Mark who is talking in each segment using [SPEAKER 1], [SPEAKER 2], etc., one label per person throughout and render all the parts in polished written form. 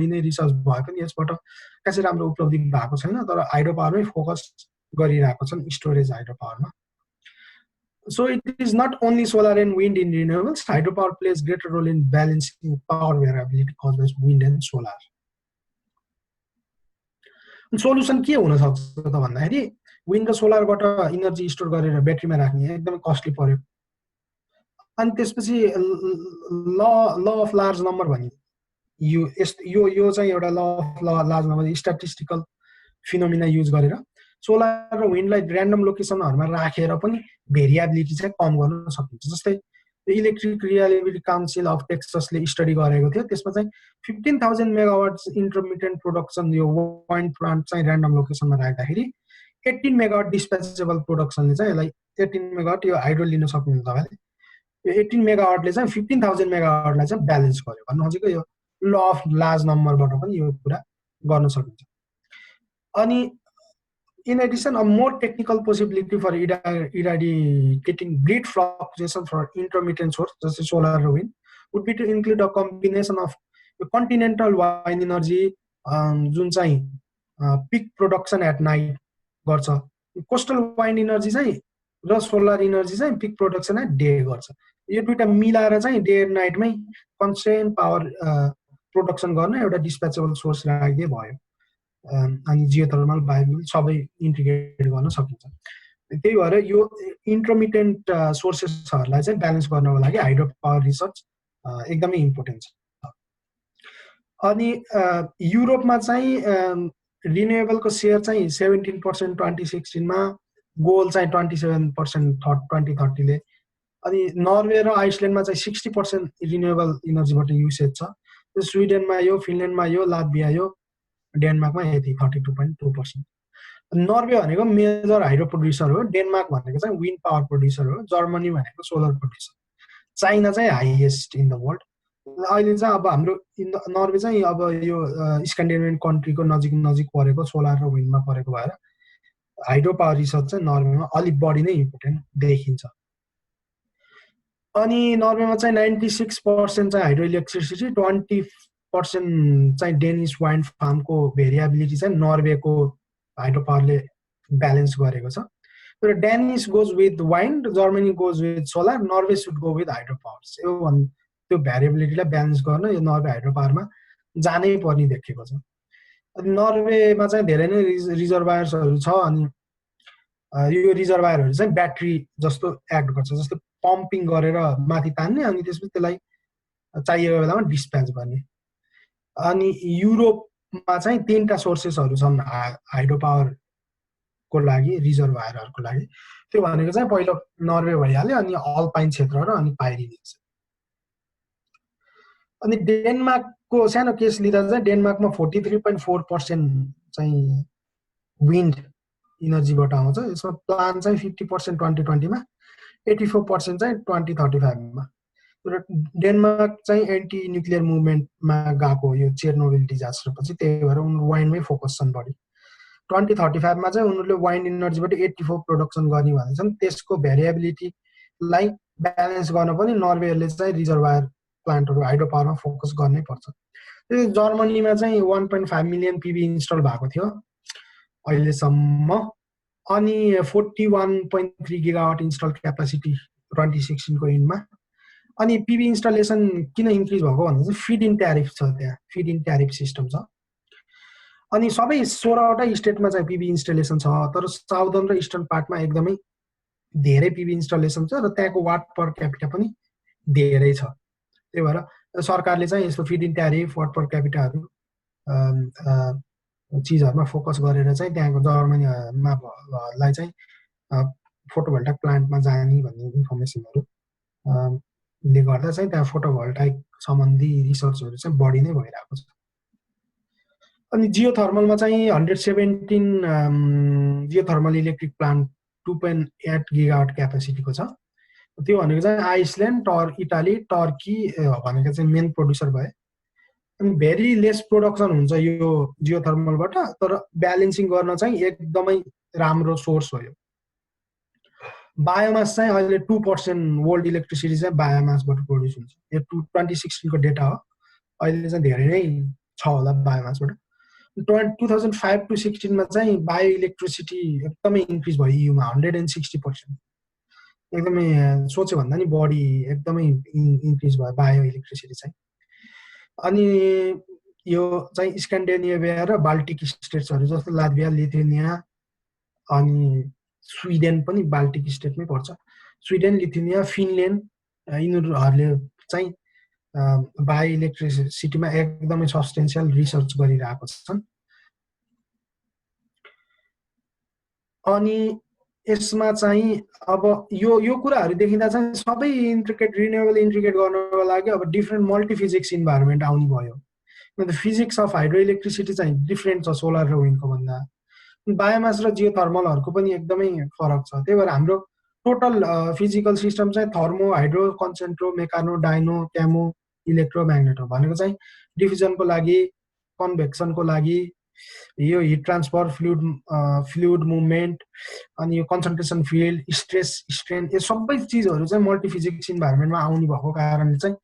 [SPEAKER 1] बढी नै रिसर्च भए पनि यसबाट खासै राम्रो उपलब्धि भएको छैन, तर हाइड्रो पावरमै फोकस गरिरहेको छन्, स्टोरेज हाइड्रो पावरमा। So it is not only solar and wind in renewables. Hydropower plays greater role in balancing power variability caused by wind and solar. Solution के हुन सक्छ त भन्दाखेरि विन्ड र सोलरबाट इनर्जी स्टोर गरेर ब्याट्रीमा राख्ने एकदमै कस्टली पर्यो। अनि त्यसपछि ल अफ लार्ज नम्बर भन्ने यो चाहिँ एउटा law of large number statistical phenomena use गरेर सोलर र विन्डलाई र्यान्डम लोकेसनहरुमा राखेर पनि भेरिएबिलिटी चाहिँ कम गर्न सकिन्छ। जस्तै इलेक्ट्रिक रिलायबिलिटी काउन्सिल अफ टेक्सासले स्टडी गरेको थियो, त्यसमा चाहिँ 15,000 मेगावाट इन्टरमिटेन्ट प्रोडक्सन यो विन्ड प्लान्ट चाहिँ र्यान्डम लोकेसनमा राख्दाखेरि 18 मेगावाट डिस्प्याचेबल प्रोडक्सनले चाहिँ यसलाई 18 मेगावाट यो हाइड्रो लिन सक्नुहुन्छ तपाईले, यो 18 मेगावाटले चाहिँ 15,000 मेगावाटलाई चाहिँ ब्यालेन्स गर्यो भन्नु खोजेको। यो ल अफ लार्ज नम्बरबाट पनि यो कुरा गर्न सकिन्छ। अनि in addition, a more technical possibility for eradicating grid fluctuation for intermittent source, such as solar or wind, would be to include a combination of continental wind energy, जुन चाहिँ peak production at night गर्छ, coastal wind energy चाहिँ र solar energy चाहिँ peak production at day गर्छ। यो दुईटा मिलाएर चाहिँ डे एन्ड नाइटमै कन्स्टेन्ट पावर प्रोडक्सन गर्न एउटा डिस्प्याचेबल सोर्स राख्दै भयो। अनि जियोथर्मल बायोफ्युल सबै इन्टिग्रेट गर्न सकिन्छ। त्यही भएर यो इन्टरमिटेन्ट सोर्सेसहरुलाई चाहिँ ब्यालेन्स गर्नको लागि हाइड्रो पावर रिसर्च एकदमै इम्पोर्टेन्ट छ। अनि युरोपमा चाहिँ रिन्युएबलको शेयर चाहिँ 17% 2016 मा, गोल चाहिँ 27% 2030 ले। अनि नर्वे र आइसल्यान्डमा चाहिँ 60% रिन्युएबल एनर्जीबाट युसेज छ। स्विडेनमा यो, फिनल्यान्डमा यो, लात्भिया यो, डेनमार्कमा यति 32.2%। नर्वे भनेको मेजर हाइड्रो प्रोड्युसर हो, डेनमार्क भनेको चाहिँ विन्ड पावर प्रोड्युसर हो, जर्मनी भनेको सोलर प्रोड्युसर, चाइना चाहिँ हाईएस्ट इन द वर्ल्ड। अहिले चाहिँ अब हाम्रो नर्वे चाहिँ अब यो स्क्यान्डिनेभियन कन्ट्रीको नजिक परेको, सोलर र विन्डमा परेको भएर हाइड्रो पावर रिसर्च चाहिँ नर्वेमा अलिक बढी नै इम्पोर्टेन्ट देखिन्छ। अनि नर्वेमा चाहिँ 96% चाहिँ हाइड्रो इलेक्ट्रिसिटी, 20% चाहिँ डेनिस वाइन्ड फार्मको भेरिएबिलिटी चाहिँ नर्वेको हाइड्रो पावरले ब्यालेन्स गरेको छ। तर Danish goes with wind, Germany goes with solar, Norway should go with hydro powers. त्यो भेरिएबिलिटीलाई ब्यालेन्स गर्न यो नर्वे हाइड्रो पावरमा जानै पर्ने देखिएको छ। अनि नर्वेमा चाहिँ धेरै नै रिजर्भायर्सहरु छ। अनि यो रिजर्भायरहरु चाहिँ ब्याट्री जस्तो एक्ट गर्छ, जस्तो पम्पिङ गरेर माथि तान्ने अनि त्यसपछि त्यसलाई चाहिएको बेलामा डिस्प्याच गर्ने। अनि युरोपमा चाहिँ 3टा सोर्सेसहरु छन् हाइड्रो पावरको लागि, रिजर्भायरहरुको लागि। त्यो भनेको चाहिँ पहिलो नर्वे भइहाल्यो, अनि अल्पाइन क्षेत्र र अनि पाइरिनियस। अनि डेनमार्कको सानो केस लिँदा चाहिँ डेनमार्कमा 43.4% चाहिँ विन्ड इनर्जीबाट आउँछ। यसमा प्लान चाहिँ 50% 2020 मा, 84% चाहिँ 2035 मा। तर डेनमार्क चाहिँ एन्टी न्युक्लियर मुभमेन्टमा गएको यो चेर्नोबिल डिजास्टर पछि, त्यही भएर उनीहरु वाइन्डमै फोकस छन् बढी। 2035 मा चाहिँ उनीहरुले वाइन्ड इनर्जीबाट 84 प्रोडक्सन गर्ने भनेछन्। त्यसको भेरिएबिलिटीलाई ब्यालेन्स गर्न पनि नर्वेले चाहिँ रिजर्भायर प्लान्टहरु हाइड्रो पावरमा फोकस गर्नै पर्छ। जर्मनीमा चाहिँ 1.5 मिलियन पीबी इन्स्टल भएको थियो अहिलेसम्म। अनि 41.3 गिगावाट इन्स्टल क्यापासिटी 2016 को एन्डमा। अनि पीबी इन्स्टलेसन किन इन्क्रिज भएको भन्दा चाहिँ फिड इन ट्यारिफ छ, त्यहाँ फिड इन ट्यारिफ सिस्टम छ। अनि सबै 16 वटा स्टेटमा चाहिँ पीबी इन्स्टलेसन छ, तर साउदर्न र इस्टर्न पार्टमा एकदमै धेरै पीबी इन्स्टलेसन छ र त्यहाँको वाट पर क्यापिटा पनि धेरै छ। त्यही भएर सरकारले चाहिँ यस्तो feed in tariff, watt per क्यापिटाहरु चीजहरुमा फोकस गरेर चाहिँ त्यहाँको जर्मनीलाई चाहिँ फोटोभोल्टाइक प्लान्टमा जाने भन्ने इन्फर्मेसनहरु ले गर्दा चाहिँ त्यहाँ फोटोभोल्टाइक सम्बन्धी रिसर्चहरु चाहिँ बढी नै भइरहेको छ। अनि जियोथर्मलमा चाहिँ 117 जियोथर्मल इलेक्ट्रिक प्लान्ट 2.8 गिगावाट क्यापासिटीको छ। त्यो भनेको चाहिँ आइसल्यान्ड, इटाली, टर्की भनेको चाहिँ मेन प्रोड्युसर भए। अनि भेरी लेस प्रोडक्सन हुन्छ यो जियोथर्मलबाट, तर ब्यालेन्सिङ गर्न चाहिँ एकदमै राम्रो सोर्स हो यो। बायोमास चाहिँ अहिले 2% वर्ल्ड इलेक्ट्रिसिटी चाहिँ बायोमासबाट प्रोड्युस हुन्छ। यो 2016 को डेटा हो। अहिले चाहिँ धेरै नै छ होला बायोमासबाट। 2005 to 16 मा चाहिँ बायो इलेक्ट्रिसिटी एकदमै इन्क्रिज भयो युमा 160%, एकदमै सोचे भन्दा नि बढी एकदमै इन्क्रिज भयो बायो इलेक्ट्रिसिटी चाहिँ। अनि यो चाहिँ स्क्यान्डिनेभिया र बाल्टिक स्टेट्सहरू जस्तो लात्भिया, लिथुनिया, अनि स्विडेन पनि बाल्टिक स्टेटमै पर्छ। स्विडेन, लिथुनिया, फिनल्यान्ड यिनीहरूले चाहिँ बायो इलेक्ट्रिसिटीमा एकदमै सब्सटेन्सियल रिसर्च गरिरहेको छन्। अनि यसमा चाहिँ अब यो कुराहरू देखिँदा चाहिँ सबै रिन्युएबल इन्ट्रिग्रेट गर्नको लागि अब डिफ्रेन्ट मल्टिफिजिक्स इन्भाइरोमेन्ट आउने भयो। किनभने फिजिक्स अफ हाइड्रो इलेक्ट्रिसिटी चाहिँ डिफ्रेन्ट छ सोलर र विन्डको भन्दा। बायोमास र जियोथर्मलहरूको पनि एकदमै फरक छ। त्यही भएर हाम्रो टोटल फिजिकल सिस्टम चाहिँ थर्मो, हाइड्रो, कन्सेन्ट्रो, मेकानो, डाइनो, क्यामो, इलेक्ट्रोम्याग्नेट हो। भनेको चाहिँ डिफ्युजनको लागि, कन्भेक्सनको लागि, यो हिट ट्रान्सफर, फ्लुइड मुभमेन्ट, अनि यो कन्सन्ट्रेसन फिल्ड, स्ट्रेस, स्ट्रेन, यो सबै चिजहरू चाहिँ मल्टिफिजिक्स इन्भाइरोमेन्टमा आउने भएको कारणले चाहिँ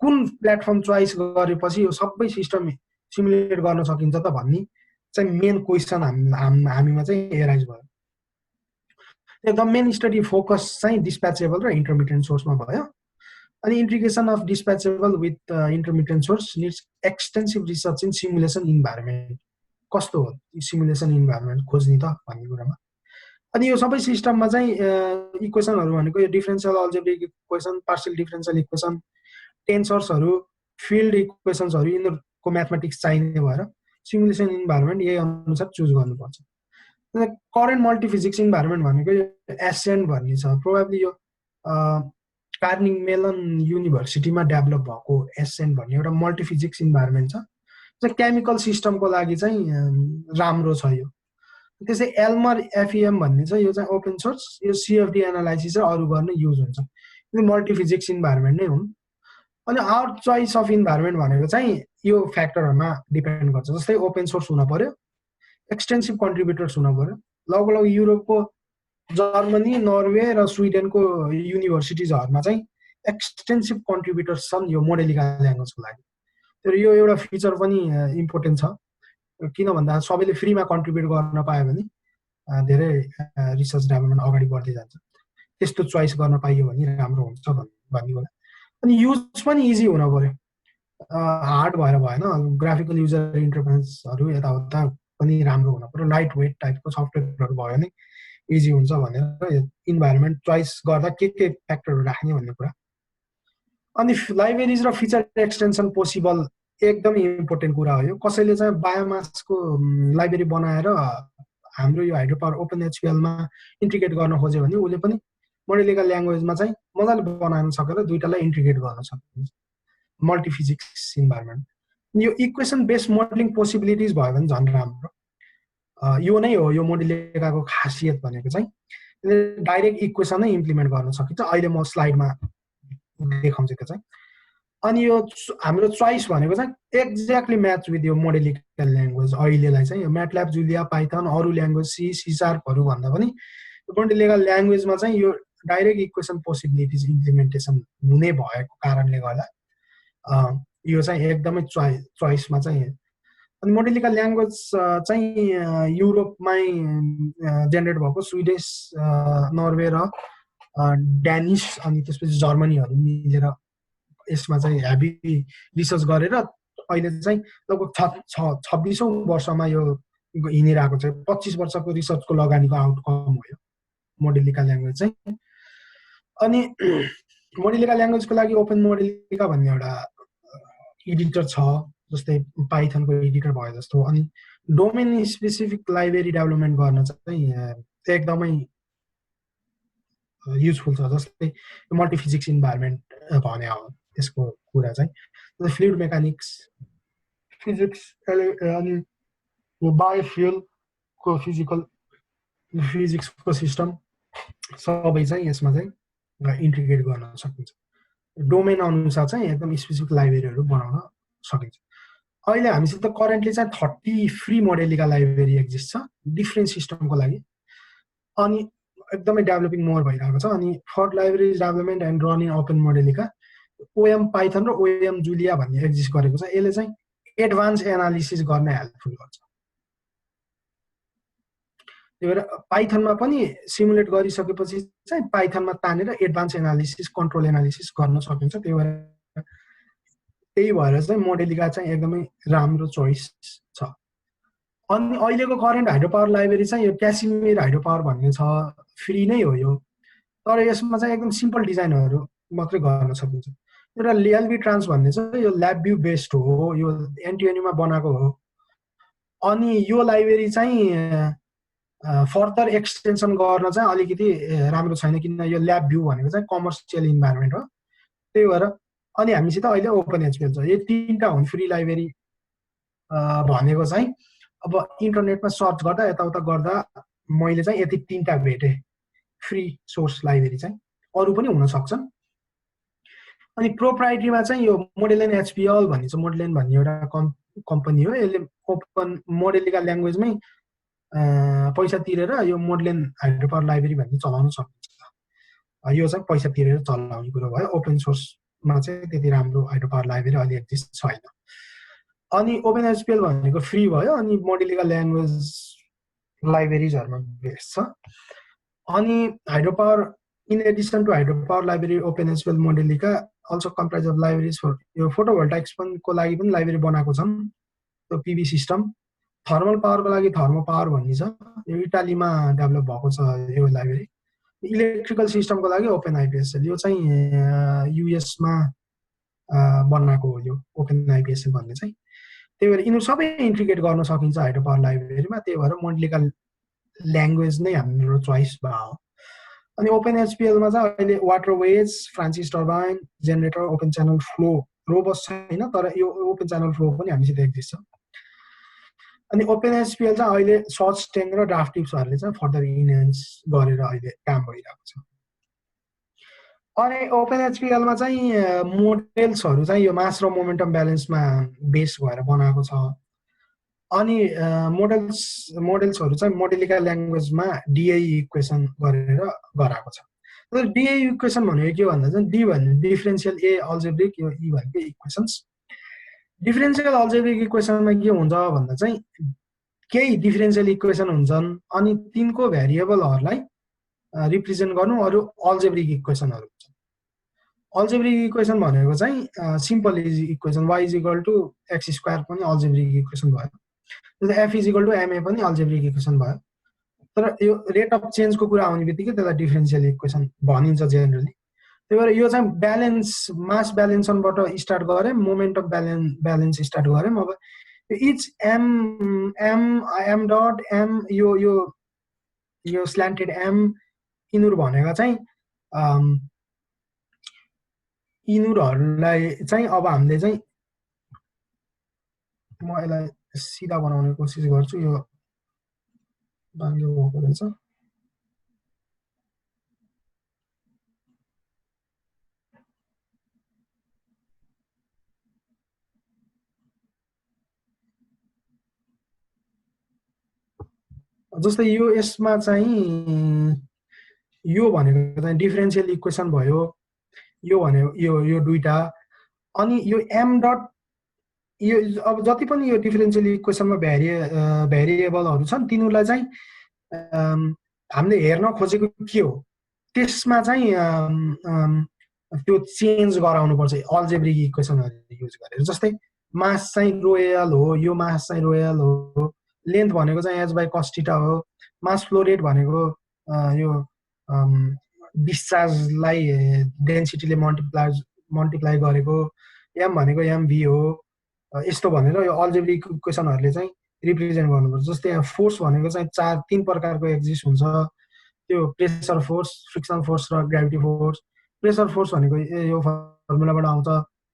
[SPEAKER 1] कुन प्लेटफर्म चोइस गरेपछि यो सबै सिस्टम सिमुलेट गर्न सकिन्छ त भन्ने चाहिँ मेन क्वेसन हामीमा चाहिँ एराइज भयो। द मेन स्टडी फोकस चाहिँ डिस्प्याचेबल र इन्टरमिटेन्ट सोर्समा भयो। अनि integration of dispatchable with intermittent source needs extensive research in simulation environment. कस्तो हो सिमुलेसन इन्भाइरोमेन्ट खोज्ने त भन्ने कुरामा। अनि यो सबै सिस्टममा चाहिँ इक्वेसनहरू भनेको यो differential algebraic equation, partial differential equation, टेन्सर्सहरू, फिल्ड इक्वेसन्सहरू, यिनीहरूको म्याथमेटिक्स चाहिने भएर सिमुलेसन इन्भाइरोमेन्ट यही अनुसार चुज गर्नुपर्छ। करेन्ट मल्टिफिजिक्स इन्भाइरोमेन्ट भनेको यो एसेन्ट भन्ने छ। प्रोबेबली यो कार्निग मेलन युनिभर्सिटीमा डेभलप भएको एसेन्ट भन्ने एउटा मल्टिफिजिक्स इन्भाइरोमेन्ट छ। चाहिँ केमिकल सिस्टमको लागि चाहिँ राम्रो छ यो। त्यसै एल्मर एफइएम भन्ने चाहिँ यो चाहिँ ओपन सोर्स, यो सिएफडी एनालाइसिस र अरू गर्न युज हुन्छ। यो मल्टिफिजिक्स इन्भाइरोमेन्ट नै हुन्। अनि आवर चोइस अफ इन्भाइरोमेन्ट भनेको चाहिँ यो फ्याक्टरहरूमा डिपेन्ड गर्छ। जस्तै ओपन सोर्स हुन पर्यो, एक्सटेन्सिभ कन्ट्रिब्युटर्स हुन पर्यो। लगभग युरोपको जर्मनी, नर्वे र स्विडेनको युनिभर्सिटिजहरूमा चाहिँ एक्सटेन्सिभ कन्ट्रिब्युटर्स छन् यो मोडेलिका ल्याङ्ग्वेजको लागि। तर यो एउटा फिचर पनि इम्पोर्टेन्ट छ। किन भन्दा सबैले फ्रीमा कन्ट्रिब्युट गर्न पायो भने धेरै रिसर्च डेभलपमेन्ट अगाडि बढ्दै जान्छ। त्यस्तो चोइस गर्न पाइयो भने राम्रो हुन्छ भन्ने कुरा। अनि युज पनि इजी हुन पर्यो, हार्ड भएर भएन। ग्राफिकल युजर इन्टरफेसहरू यताउता पनि राम्रो हुन पर्यो। लाइट वेट टाइपको सफ्टवेयरहरू भयो भने इजी हुन्छ भनेर इन्भाइरोमेन्ट चोइस गर्दा के फ्याक्टरहरू राख्ने भन्ने कुरा। अनि लाइब्रेरिज र फिचर एक्सटेन्सन पोसिबल एकदमै इम्पोर्टेन्ट कुरा हो यो। कसैले चाहिँ बायोमासको लाइब्रेरी बनाएर हाम्रो यो हाइड्रो पावर ओपन एचपिएलमा इन्टिग्रेट गर्न खोज्यो भने उसले पनि मोडेलिका ल्याङ्ग्वेजमा चाहिँ मजाले बनाउन सकेर दुईटालाई इन्टिग्रेट गर्न सकिन्छ मल्टिफिजिक्स इन्भाइरोमेन्ट। यो इक्वेसन बेस्ड मोडलिङ पोसिबिलिटिज भयो भने झन् राम्रो। यो नै हो यो मोडेलिकाको खासियत भनेको चाहिँ डाइरेक्ट इक्वेसनै इम्प्लिमेन्ट गर्न सकिन्छ। अहिले म स्लाइडमा देखाउँछु त्यो चाहिँ। अनि यो हाम्रो चोइस भनेको चाहिँ एक्ज्याक्टली म्याच विथ यो मोडेलिका ल्याङ्ग्वेज। अहिलेलाई चाहिँ यो म्याटल्याब, जुलिया, पाइथन, अरू ल्याङ्ग्वेज सी शार्पहरू भन्दा पनि मोडेलिका ल्याङ्ग्वेजमा चाहिँ यो डाइरेक्ट इक्वेसन पोसिबिलिटिज इम्प्लिमेन्टेसन हुने भएको कारणले गर्दा यो चाहिँ एकदमै चोइसमा चाहिँ। अनि मोडेलिका ल्याङ्ग्वेज चाहिँ युरोपमै जेनेरेट भएको स्विडिस, नर्वे र ड्यानिस अनि त्यसपछि जर्मनीहरू मिलेर यसमा चाहिँ हेभी रिसर्च गरेर अहिले चाहिँ लगभग 26औं वर्षमा यो हिँडिरहेको छ। 25 वर्षको रिसर्चको लगानीको आउटकम हो यो मोडेलिका ल्याङ्ग्वेज चाहिँ। अनि मोडेलिका ल्याङ्ग्वेजको लागि ओपन मोडेलिका भन्ने एउटा एडिटर छ, जस्तै पाइथनको एडिटर भयो जस्तो। अनि डोमेन स्पेसिफिक लाइब्रेरी डेभलपमेन्ट गर्न चाहिँ एकदमै युजफुल छ। जस्तै मल्टिफिजिक्स इन्भाइरोमेन्ट भने हो त्यसको कुरा चाहिँ। फ्लुइड मेकानिक्स, फिजिक्स, अनि बायोफ्युलको फिजिक्सको सिस्टम सबै चाहिँ यसमा चाहिँ इन्टिग्रेट गर्न सकिन्छ। डोमेन अनुसार चाहिँ एकदम स्पेसिफिक लाइब्रेरीहरू बनाउन सकिन्छ। अहिले हामीसित करेन्टली चाहिँ 30 फ्री मोडेलिका लाइब्रेरी एक्जिस्ट छ डिफ्रेन्ट सिस्टमको लागि। अनि एकदमै डेभलपिङ मोर भइरहेको छ। अनि for library development and running open Modelica OM Python र ओएम जुलिया भन्ने एक्जिस्ट गरेको छ। यसले चाहिँ एडभान्स एनालिसिस गर्न हेल्पफुल गर्छ। त्यही भएर पाइथनमा पनि सिमुलेट गरिसकेपछि चाहिँ पाइथनमा तानेर एडभान्स एनालिसिस कन्ट्रोल एनालिसिस गर्न सकिन्छ। त्यही भएर चाहिँ मोडेलिका चाहिँ एकदमै राम्रो चोइस छ। अनि अहिलेको करेन्ट हाइड्रो पावर लाइब्रेरी चाहिँ यो क्यासिमिर हाइड्रो पावर भन्ने छ, फ्री नै हो यो, तर यसमा चाहिँ एकदम सिम्पल डिजाइनहरू मात्रै गर्न सकिन्छ। एउटा एलबी ट्रान्स भन्ने चाहिँ यो ल्याब भ्यू बेस्ड हो, यो एनटिएनयूमा बनाएको हो। अनि यो लाइब्रेरी चाहिँ फर्दर एक्सटेन्सन गर्न चाहिँ अलिकति राम्रो छैन, किन यो ल्याब भ्यू भनेको चाहिँ कमर्सियल इन्भाइरोमेन्ट हो। त्यही भएर अनि हामीसित अहिले ओपन एचपिएल छ। यो 3टा हुन् फ्री लाइब्रेरी भनेको चाहिँ अब इन्टरनेटमा सर्च गर्दा यताउता गर्दा मैले चाहिँ यति 3टा भेटेँ फ्री सोर्स लाइब्रेरी चाहिँ, अरू पनि हुन सक्छन्। अनि प्रोप्राइटरीमा चाहिँ यो मोडेलियन एचपिएल भन्ने छ, मोडेलियन भन्ने एउटा कम्पनी हो। यसले ओपन मोडेलिका ल्याङ्ग्वेजमै पैसा तिरेर यो मोडेलियन हाइड्रो पावर लाइब्रेरी भन्ने चलाउन सकिन्छ। यो चाहिँ पैसा तिरेर चलाउने कुरो भयो। ओपन सोर्समा चाहिँ त्यति राम्रो हाइड्रो पावर लाइब्रेरी अहिले एक्जिस्ट छैन। अनि ओपन एचपिएल भनेको फ्री भयो, अनि मोडेलिका ल्याङ्ग्वेज लाइब्रेरिजहरुमा बेस छ। अनि hydro power in addition to hydro power library open HPL Modelica also comprise of libraries for यो फोटोभोल्टाइक्स को लागि पनि लाइब्रेरी बनाएको छन्। त्यो पीवी सिस्टम थर्मल पावरको लागि थर्मो पावर भन्ने छ, यो इटालीमा डेभलप भएको छ यो लाइब्रेरी। इलेक्ट्रिकल सिस्टमको लागि ओपन आइपिएसएल, यो चाहिँ युएस मा बनाएको हो यो ओपन आइपिएसएल भन्ने चाहिँ। त्यही भएर यिनीहरू सबै इन्टिग्रेट गर्न सकिन्छ हाइड्रो पावर लाइब्रेरीमा। त्यही भएर मोडेलिका ल्याङ्ग्वेज नै हाम्रो चोइस भयो। अनि ओपन एचपिएलमा चाहिँ अहिले waterways, Francis turbine, generator, open channel flow, robust छैन तर यो ओपन च्यानल फ्लो पनि हामीसित एक्जिस्ट छ। अनि ओपन एचपिएल चाहिँ अहिले सर्च स्टेङ र ड्राफ्ट टिप्सहरूले चाहिँ फर्दर इन्हान्स गरेर अहिले काम भइरहेको छ। अनि ओपन एचपिएलमा चाहिँ मोडेल्सहरू चाहिँ यो मास र मोमेन्टम ब्यालेन्समा बेस भएर बनाएको छ। अनि मोडेल्सहरू चाहिँ मोडेलिका ल्याङ्ग्वेजमा डिआई इक्वेसन गरेर गराएको छ। तर डिआई इक्वेसन भनेको के भन्दा चाहिँ डी भन्ने डिफरेन्सियल ए अल्जेब्रिक, यो ई भनेको इक्वेसन्स। डिफरेन्सियल अल्जेब्रिक इक्वेसनमा के हुन्छ भन्दा चाहिँ केही डिफरेन्सियल इक्वेसन हुन्छन् अनि तिनको भ्यारिएबलहरूलाई रिप्रेजेन्ट गर्नु अरू अल्जेब्रिक इक्वेसनहरू हुन्छ। अल्जेब्रिक इक्वेसन भनेको चाहिँ सिम्पल इक्वेसन y = x² पनि अल्जेब्रिक इक्वेसन भयो। f = ma पनि अल्जेब्रिक इक्वेसन भयो। तर यो रेट अफ चेन्जको कुरा आउने बित्तिकै त्यसलाई डिफरेन्सियल इक्वेसन भनिन्छ जेनरली। त्यही भएर यो चाहिँ ब्यालेन्स मास ब्यालेन्सनबाट स्टार्ट गरे, मोमेन्टम ब्यालेन्स स्टार्ट गरे। अब इच एम डट एम यो स्ल्यान्टेड एम यिनीहरू भनेका चाहिँ यिनीहरूलाई चाहिँ अब हामीले चाहिँ म यसलाई सिधा बनाउने कोसिस गर्छु। यो बाङ्गो भएको रहेछ। जस्तै यो यसमा चाहिँ यो भनेको चाहिँ डिफरेन्सियल इक्वेसन भयो, यो भनेको यो दुईटा। अनि यो एम डट यो अब जति पनि यो डिफरेन्सियल इक्वेसनमा भ्यारिएबलहरू छन् तिनीहरूलाई चाहिँ हामीले हेर्न खोजेको के हो त्यसमा चाहिँ त्यो चेन्ज गराउनुपर्छ अल्जेब्रिक इक्वेसनहरू युज गरेर। जस्तै मास चाहिँ रोयल हो, यो मास चाहिँ रोयल हो, लेन्थ भनेको चाहिँ एच बाई कस थीटा हो, मास फ्लो रेट भनेको यो डिस्चार्जलाई डेन्सिटीले मल्टिप्लाई गरेको, एम भनेको एमभी हो, यस्तो भनेर यो अल्जेब्रिक इक्वेसनहरूले चाहिँ रिप्रेजेन्ट गर्नुपर्छ। जस्तै यहाँ फोर्स भनेको चाहिँ 3 प्रकारको एक्जिस्ट हुन्छ, त्यो प्रेसर फोर्स, फ्रिक्सन फोर्स र ग्राभिटी फोर्स। प्रेसर फोर्स भनेको यो फर्मुलाबाट आउँछ,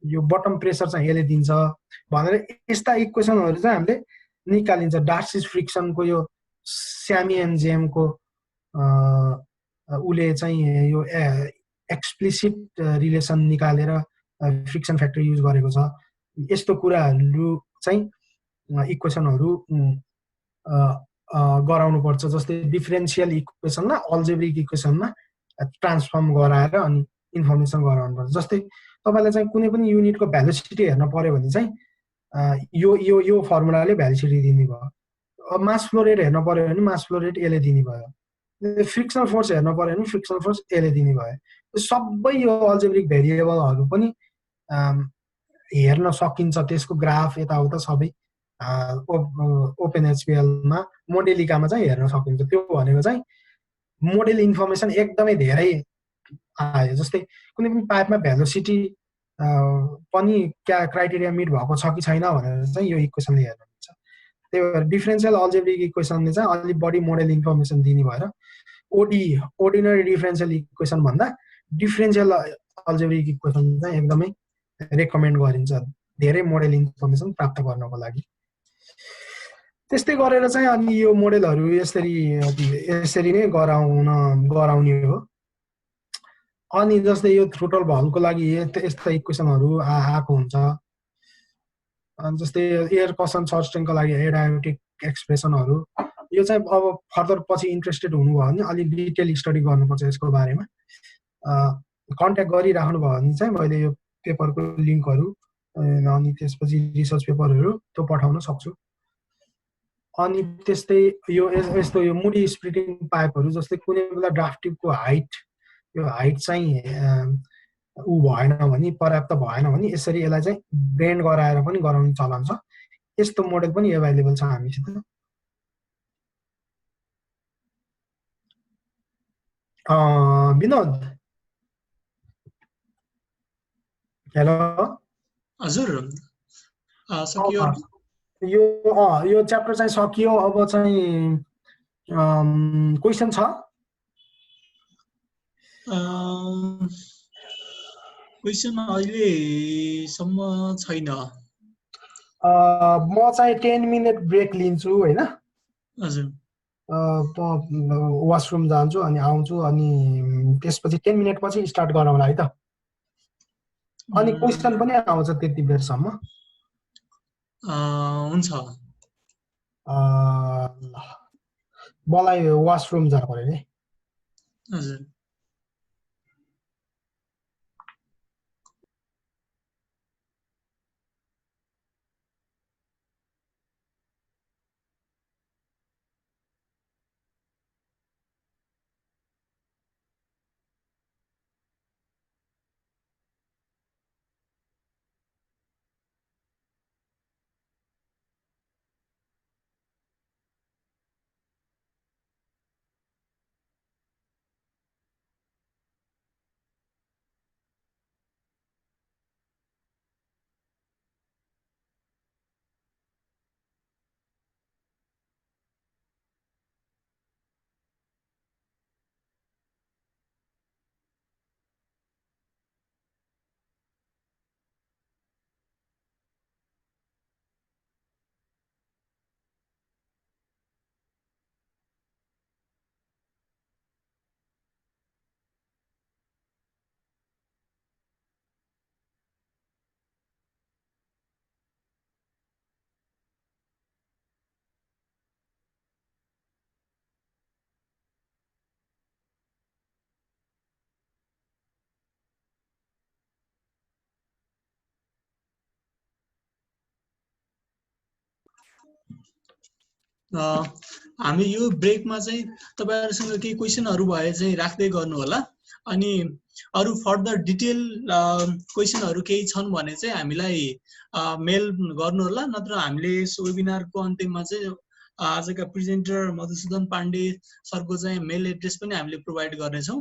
[SPEAKER 1] यो बटम प्रेसर चाहिँ यसले दिन्छ भनेर यस्ता इक्वेसनहरू चाहिँ हामीले निकालिन्छ। डार्सिस फ्रिक्सनको यो स्यामी एन्ड जेमको उसले चाहिँ यो एक्सप्लिसिट रिलेसन निकालेर फ्रिक्सन फ्याक्टर युज गरेको छ। यस्तो कुराहरू चाहिँ इक्वेसनहरू गराउनु पर्छ। जस्तै डिफरेन्सियल इक्वेसनलाई अल्जेब्रिक इक्वेसनमा ट्रान्सफर्म गराएर अनि इन्फर्मेसन गराउनु पर्छ। जस्तै तपाईँलाई चाहिँ कुनै पनि युनिटको भेलोसिटी हेर्न पर्यो भने चाहिँ यो फर्मुलाले भ्यालिसिटी दिने भयो। अब मास फ्लो रेट हेर्न पर्यो भने मास फ्लो रेट यसले दिने भयो। फ्रिक्सनल फोर्स हेर्न पर्यो भने फ्रिक्सनल फोर्स यसले दिने भयो। सबै यो अल्जेब्रिक भेरिएबलहरू पनि हेर्न सकिन्छ, त्यसको ग्राफ यताउता सबै ओपन एचपिएलमा मोडेलिकामा चाहिँ हेर्न सकिन्छ। त्यो भनेको चाहिँ मोडेल इन्फर्मेसन एकदमै धेरै आयो। जस्तै कुनै पनि पाइपमा भेलोसिटी पनि क्राइटेरिया मिट भएको छ कि छैन भनेर चाहिँ यो इक्वेसनले हेर्न मिल्छ। त्यही भएर डिफरेन्सियल अल्जेब्रिक इक्वेसनले चाहिँ अलिक बढी मोडेल इन्फर्मेसन दिने भएर ओर्डिनरी डिफरेन्सियल इक्वेसन भन्दा डिफरेन्सियल अल्जेब्रिक इक्वेसन चाहिँ एकदमै रेकमेन्ड गरिन्छ धेरै मोडेल इन्फर्मेसन प्राप्त गर्नको लागि। त्यस्तै गरेर चाहिँ अनि यो मोडेलहरू यसरी नै गराउने हो। अनि जस्तै यो थ्रोटल भल्भको लागि यस्ता इक्वेसनहरू आएको हुन्छ। जस्तै एयर कसन सस्टेनको लागि एडायोटिक एक्सप्रेसनहरू, यो चाहिँ अब फर्दर पछि इन्ट्रेस्टेड हुनुभयो भने अलिक डिटेल स्टडी गर्नुपर्छ यसको बारेमा। कन्ट्याक्ट गरिराख्नु भयो भने चाहिँ मैले यो पेपरको लिङ्कहरू अनि त्यसपछि रिसर्च पेपरहरू त्यो पठाउन सक्छु। अनि त्यस्तै यस्तो यो मुडी स्प्लिटिङ पाइपहरू, जस्तै कुनै बेला ड्राफ्ट टिपको हाइट, यो हाइट चाहिँ भएन भने, पर्याप्त भएन भने यसरी यसलाई चाहिँ बेन्ड गराएर पनि गराउने चलन छ। यस्तो मोडेल पनि एभाइलेबल छ हामीसित। विनोद, हेलो।
[SPEAKER 2] हजुर, सकियो।
[SPEAKER 1] यो च्याप्टर चाहिँ सकियो। अब चाहिँ क्वेसन छ?
[SPEAKER 2] क्वेसन अहिलेसम्म छैन।
[SPEAKER 1] म चाहिँ 10 मिनट ब्रेक लिन्छु होइन।
[SPEAKER 2] हजुर,
[SPEAKER 1] वासरुम जान्छु अनि आउँछु, अनि त्यसपछि 10 मिनट पछि स्टार्ट गरौँला है त। अनि क्वेसन पनि आउँछ त्यति बेरसम्म।
[SPEAKER 2] हुन्छ।
[SPEAKER 1] मलाई वासरुम जानु पर्यो नि।
[SPEAKER 2] हजुर। हामी यो ब्रेकमा चाहिँ तपाईहरुसँग केही क्वेसनहरु भए चाहिँ राख्दै गर्नु होला। अनि अरु फर्दर डिटेल क्वेसनहरु केही छन् भने चाहिँ हामीलाई मेल गर्नु होला, नत्र हामीले यस वेबिनारको अन्त्यमा चाहिँ आजका प्रेजेन्टर मधुसूदन पाण्डे सरको चाहिँ मेल एड्रेस पनि हामीले प्रोभाइड गर्नेछौं।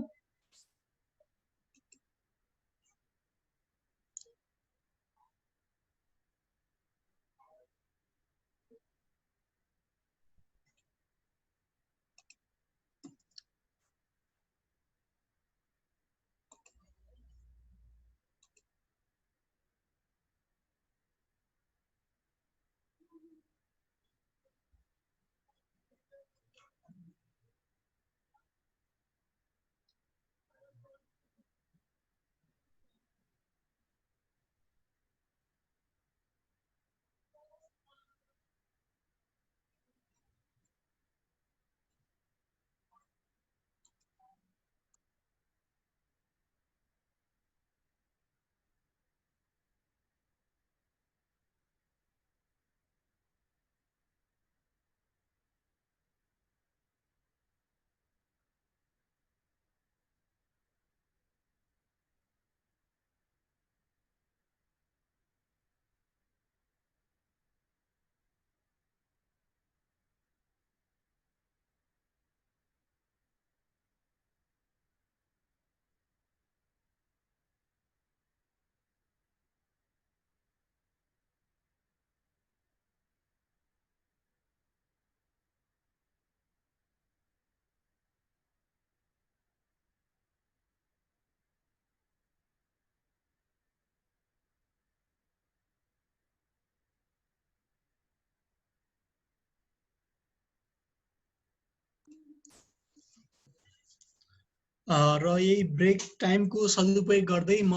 [SPEAKER 2] र यही ब्रेक टाइमको सदुपयोग गर्दै म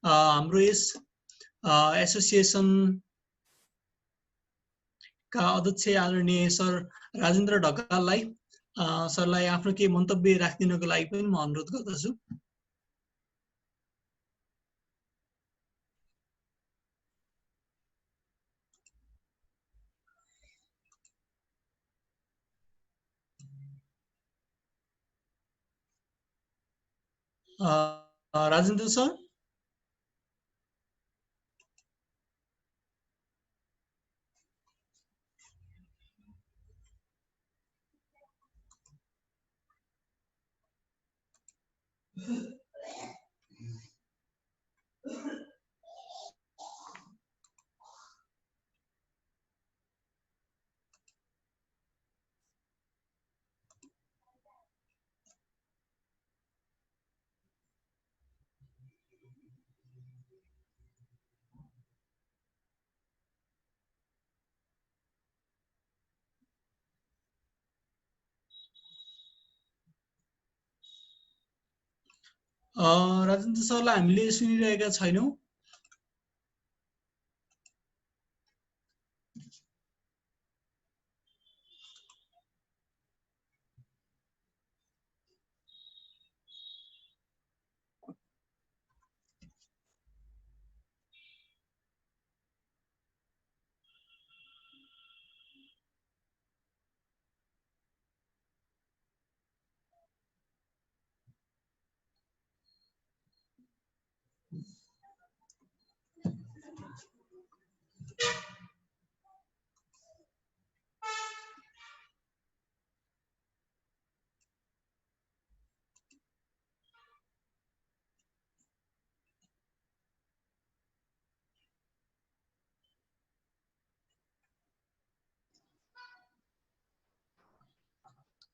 [SPEAKER 2] हाम्रो यस एसोसिएसनका अध्यक्ष आदरणीय सर राजेन्द्र ढकाललाई सरलाई आफ्नो केही मन्तव्य राखिदिनको लागि पनि म अनुरोध गर्दछु। राजेन्द्र सर। राजेन्द्र सरलाई हामीले सुनिरहेका छैनौँ।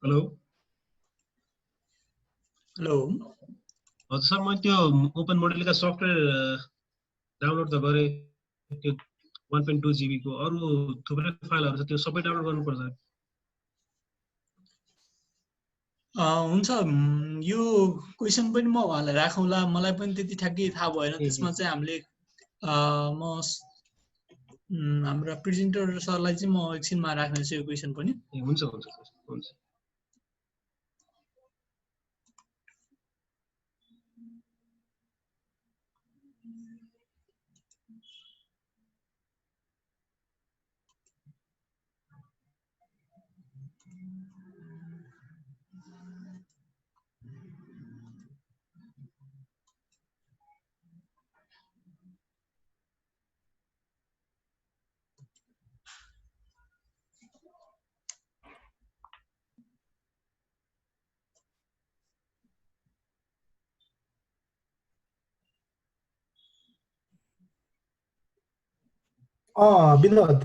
[SPEAKER 3] हेलो
[SPEAKER 2] हेलो
[SPEAKER 3] हजुर सर, मैले त्यो ओपन मोडेलका सफ्टवेयर डाउनलोड त गरेँ, त्यो 1.2 GB को अरू थुप्रै फाइलहरू छ, त्यो सबै डाउनलोड गर्नुपर्छ?
[SPEAKER 2] हुन्छ, यो क्वेसन पनि म उहाँलाई राखौँला, मलाई पनि त्यति ठ्याक्कै थाहा भएन। त्यसमा चाहिँ हामीले हाम्रा प्रेजेन्टर सरलाई चाहिँ म एकछिनमा राख्नेछु यो क्वेसन पनि।
[SPEAKER 3] हुन्छ हुन्छ हुन्छ।
[SPEAKER 1] विनोद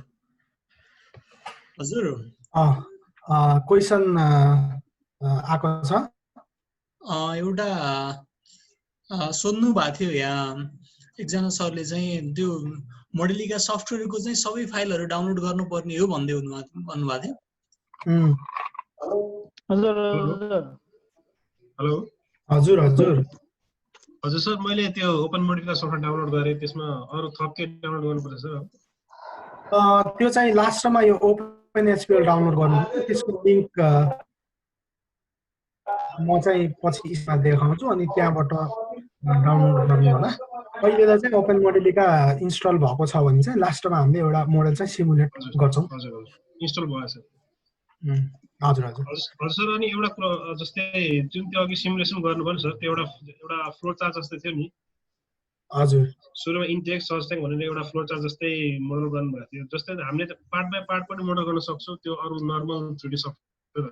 [SPEAKER 2] हजुर
[SPEAKER 1] क्वेसन आएको छ।
[SPEAKER 2] एउटा सोध्नु भएको थियो यहाँ एकजना सरले चाहिँ त्यो मोडेलिका सफ्टवेयरको चाहिँ सबै फाइलहरू डाउनलोड गर्नुपर्ने हो भन्दै भन्नुभएको थियो।
[SPEAKER 3] हजुर हेलो
[SPEAKER 1] हजुर हजुर
[SPEAKER 3] हजुर सर, मैले त्यो ओपन मोडेलका सफ्टवेयर डाउनलोड गरेँ, त्यसमा अरू थप के डाउनलोड गर्नुपर्छ सर?
[SPEAKER 1] त्यो चाहिँ लास्टमा यो ओपन एचपिएल डाउनलोड गर्नु, त्यसको लिङ्क म चाहिँ पछि यसमा देखाउँछु, अनि त्यहाँबाट डाउनलोड गर्नु होला। पहिलेलाई चाहिँ ओपन मोडेलिका इन्स्टल भएको छ भने चाहिँ लास्टमा हामीले एउटा मोडल चाहिँ सिमुलेट गर्छौँ।
[SPEAKER 3] हजुर इन्स्टल भयो सर।
[SPEAKER 1] हजुर हजुर
[SPEAKER 3] हजुर सर, अनि एउटा कुरा जस्तै जुन त्यो अघि सिमुलेसन गर्नुभयो नि सर, त्यो एउटा फ्लो चार्ट जस्तै थियो नि।
[SPEAKER 1] हजुर
[SPEAKER 3] सुरुमा इन्टेक सर्च ट्याग भनेर एउटा फ्लो चार्ट जस्तै मोडल गर्नुभएको थियो। जस्तै हामीले पार्ट बाई पार्ट पनि मोडल गर्न सक्छौँ त्यो अरू नर्मल 3D सफ्टवेयर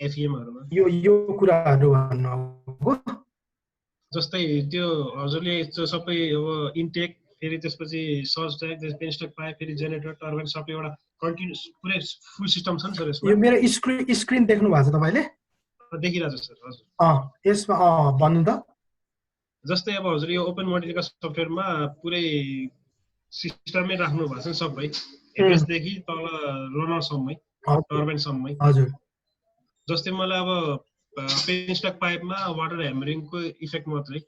[SPEAKER 3] एफइएमहरुमा।
[SPEAKER 1] यो कुराहरू भन्नुभयो।
[SPEAKER 3] जस्तै त्यो हजुरले सबै अब इन्टेक, फेरि त्यसपछि सर्च ट्याग, त्यसपछि इन्स्टक पाए, फेरि जेनेरेटर, टर्बाइन सबै एउटा कन्टिन्युस पुरै फुल सिस्टम छ नि सर यसमा।
[SPEAKER 1] यो मेरो स्क्रिन देख्नु भएको छ तपाईले?
[SPEAKER 3] देखिरहेको छ सर। हजुर
[SPEAKER 1] यसमा भन्नु त।
[SPEAKER 3] जस्तै अब हजुर यो ओपन मोडेलका सफ्टवेयरमा पुरै सिस्टमै राख्नु भएको छ नि सबै, एड्रेस देखि तल रनर सम्मै, टर्बाइन सम्मै।
[SPEAKER 1] हजुर
[SPEAKER 3] जस्तै मलाई अब पेनस्टक पाइपमा वाटर ह्यामरिङको इफेक्ट मात्रै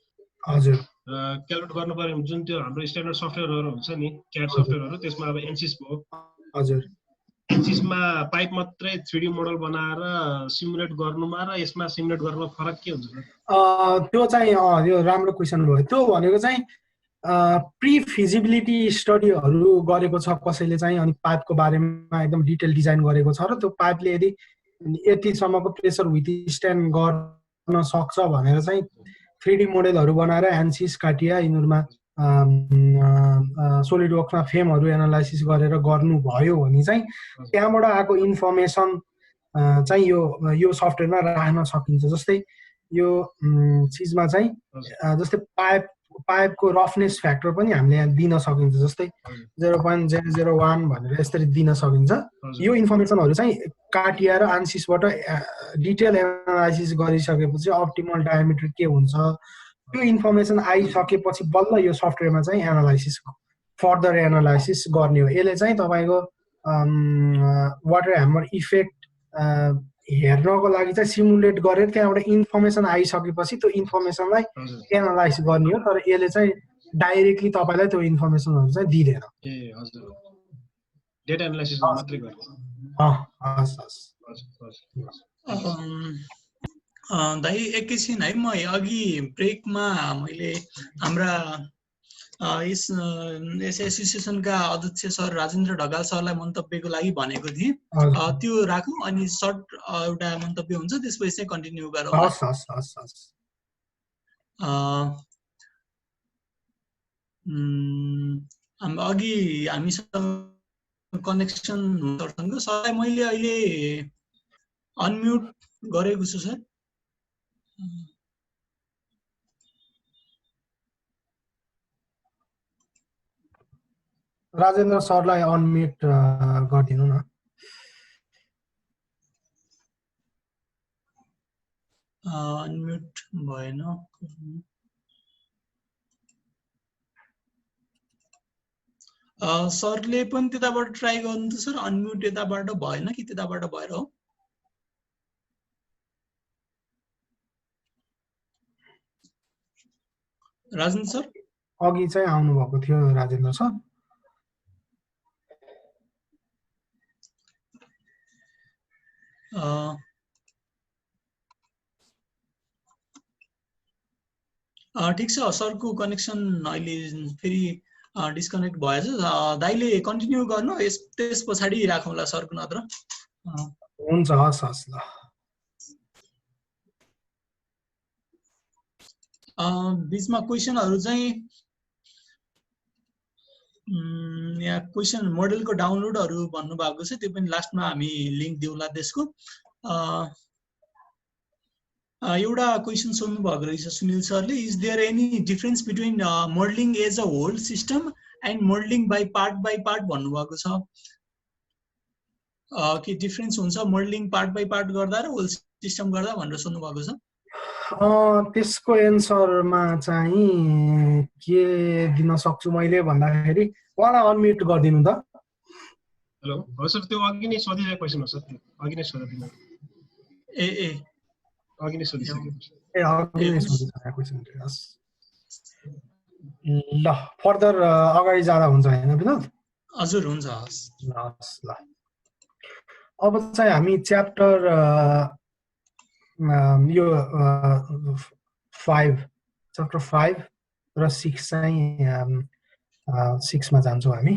[SPEAKER 1] हजुर
[SPEAKER 3] क्यालकुलेट गर्नु पर्यो जुन त्यो हाम्रो स्ट्यान्डर्ड सफ्टवेयरहरू हुन्छ नि क्याड सफ्टवेयरहरू त्यसमा अब एन्सिस भयो
[SPEAKER 1] हजुर
[SPEAKER 3] एन्सिसमा पाइप मात्रै 3D मोडल बनाएर सिमुलेट गर्नुमा र यसमा सिमुलेट गर्नुमा फरक के हुन्छ
[SPEAKER 1] त्यो चाहिँ यो राम्रो क्वेसन भयो त्यो भनेको चाहिँ प्री फिजिबिलिटी स्टडीहरू गरेको छ कसैले चाहिँ अनि पाइपको बारेमा एकदम डिटेल डिजाइन गरेको छ र त्यो पाइपले यदि यतिसम्मको प्रेसर विथ स्ट्यान्ड गर्न सक्छ भनेर चाहिँ 3D मोडेलहरू बनाएर एन्सिस काटिया यिनीहरूमा सोलिड वर्क्समा फेमहरू एनालाइसिस गरेर गर्नुभयो भने चाहिँ त्यहाँबाट आएको इन्फर्मेसन चाहिँ यो सफ्टवेयरमा राख्न सकिन्छ जस्तै यो चिजमा चाहिँ जस्तै पाइपको रफनेस फ्याक्टर पनि हामीले यहाँ दिन सकिन्छ जस्तै 0.001 भनेर यसरी दिन सकिन्छ यो इन्फर्मेसनहरू चाहिँ काटिया र आन्सिसबाट डिटेल एनालाइसिस गरिसकेपछि अप्टिमल डायमिटर के हुन्छ त्यो इन्फर्मेसन आइसकेपछि बल्ल यो सफ्टवेयरमा चाहिँ एनालाइसिस फर्दर एनालाइसिस गर्ने हो यसले चाहिँ तपाईँको वाटर ह्यामर इफेक्ट हेर्नको लागि चाहिँ सिमुलेट गरेर त्यहाँबाट इन्फर्मेसन आइसकेपछि त्यो इन्फर्मेसनलाई एनालाइज गर्ने हो तर यसले चाहिँ डाइरेक्टली तपाईँलाई त्यो इन्फर्मेसनहरू चाहिँ दिँदैन
[SPEAKER 3] ए हजुर डेटा एनालाइसिस मात्रै गर्ने
[SPEAKER 2] दाइ एकैछिन है म अघि ब्रेकमा मैले हाम्रा यस एसोसिएसनका अध्यक्ष सर राजेन्द्र ढकाल सरलाई मन्तव्यको लागि भनेको थिएँ त्यो राखौँ अनि सर्ट एउटा मन्तव्य हुन्छ त्यसपछि चाहिँ कन्टिन्यू गरौँ अघि हामीसँग कनेक्सन सरसँग सरलाई मैले अहिले अनम्युट गरेको छु सर
[SPEAKER 1] राजेन्द्र सरलाई अनम्युट गरिदिनु न
[SPEAKER 2] अनम्युट भएन सरले पनि त्यताबाट ट्राई गर्नु त सर अनम्युट यताबाट भएन कि त्यताबाट भएर हो राजेन्द्र सर
[SPEAKER 1] अघि चाहिँ आउनु भएको थियो राजेन्द्र सर
[SPEAKER 2] ठिक छ सरको कनेक्सन अहिले फेरि डिस्कनेक्ट भएछ दाइले कन्टिन्यू गर्नु त्यस पछाडि राखौँला सरको नत्र
[SPEAKER 1] हुन्छ हस् हस् ल
[SPEAKER 2] बीचमा क्वेसनहरू चाहिँ यहाँ क्वेसन मोडेलको डाउनलोडहरू भन्नुभएको छ त्यो पनि लास्टमा हामी लिङ्क दिउँला त्यसको एउटा क्वेसन सोध्नु भएको रहेछ सुनिल सरले is there any difference between modelling as a whole system and modelling by part भन्नुभएको छ के डिफरेन्स हुन्छ मोडलिङ पार्ट बाई पार्ट गर्दा र होल सिस्टम गर्दा भनेर सोध्नु भएको छ
[SPEAKER 1] त्यसको एन्सरमा चाहिँ के दिन सक्छु मैले भन्दाखेरि उहाँलाई अनम्युट गरिदिनु त
[SPEAKER 3] हेलो हो सर त्यो अघि नै सोधिरहेको क्वेसन हो सर त्यो अघि नै सोधिदिनु अघि नै सोधिसकेको
[SPEAKER 1] ल फर्दर अगाडि जाँदा हुन्छ हैन विनोद
[SPEAKER 2] हजुर हुन्छ
[SPEAKER 1] ल अब चाहिँ हामी च्याप्टर यो 5 च्याप्टर 5 र 6 चाहिँ 6 मा जान्छौँ हामी